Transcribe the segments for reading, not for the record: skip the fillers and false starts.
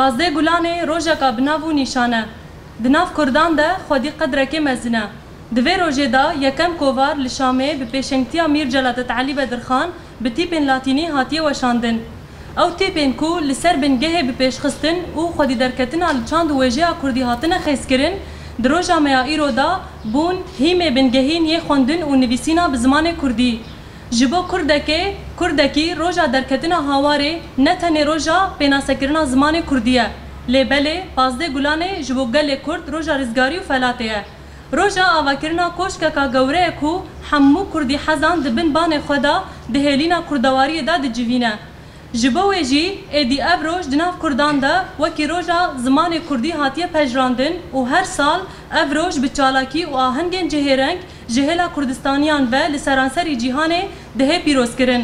پازده گلانه روژا کا بناو و نیشانه دناف کردان ده خودی قدرکی مزنه دوی روژه دا یکم کووار لشامه به پیشنگتیا میر جلالت علی بدرخان به تیپین لاتینی هاتیه وشاندن او تیپین کو لسر بنگه به پیش خستن او خودی درکتن آل چاند ویجه کردی هاتنه خیس کرن دروژا میا ایرو دا بون هیمه بنگهین یه خوندن و نویسینا به زمان کردی جبو کردکی روژا درکتنا هاواره نه تنه روژا پیناسکرنا زمان کردیه لیبله پازده گلانه جبو گل کرد روژا رزگاری و فلاته روژا آواکرنا کوشکا کا گوره کو حمو کردی حزان دبن بان خدا دهلینا کردواری دا دجوینه جبو ویجی ایدی اب روژ دناف کردان دا وکی روژا زمان کردی هاتیه پجراندن و هر سال اب روژ بچالاکی و آهنگین جهرنگ جهلا کردستانیان و لسرانسری جیهانه ده پیروز کرن.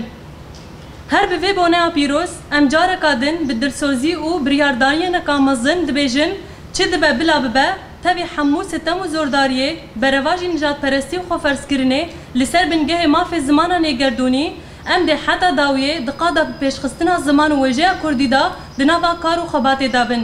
هر به بونه پیروز امجار کادن به درسوزی و بریارداری نکامزن دبیجن چه دبه بلا ببه تبی حمو ستم و زورداریه برواجی نجات پرستی و خوفرس کرنه لسر بنگه مافی زمانا نگردونی ام ده حتی داویه دقادا پیشخستنا زمان و وجه کردی دا دناوا کار و خبات دابن.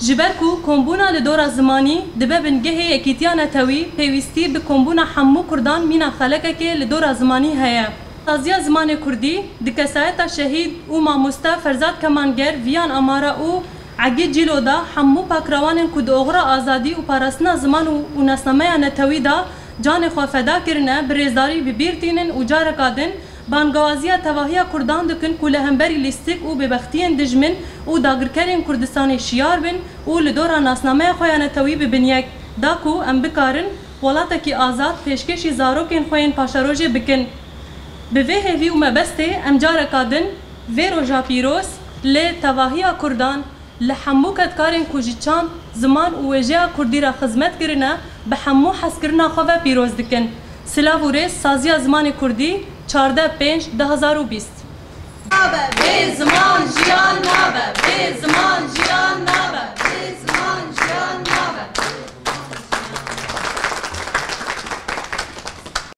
جبرکو کمبونا لدورا زمانی دبه بنگه اکیتیان تاوی پیوستی به کمبونا حمو کردان مینا خلقه که لدورا زمانی هیا. تازیا زمان کردی دکسایتا شهید او ماموستا فرزاد کمانگر ویان امارا او عگی جیلو دا حمو پاکروانن کد اغرا آزادی و پارسنا زمان و نسنامه نتاوی دا جان خوافدا کرنه بریزداری ببیرتینن و جارکادن بانگوازیا تواهیا کردان دکن کوله همبری لیستیک و ببختین دجمن و داگرکرین کردستان شیار بن و لدورا ناسنامه خویان توی ببنیک داکو ام بکارن ولاتا کی آزاد پیشکشی زاروکین خوین پاشاروجه بکن به هیوی و مبسته ام جارکادن وی روژا پیروز لی تواهیا کردان لحمو کدکارین کوجیچان زمان و وجه کردی را خدمت کرنه به حمو حس کرنا خواه پیروز دکن سلاو و ریس سازیا زمان کردی 14/5/2020 به زمان جیان نابه به زمان جیان نابه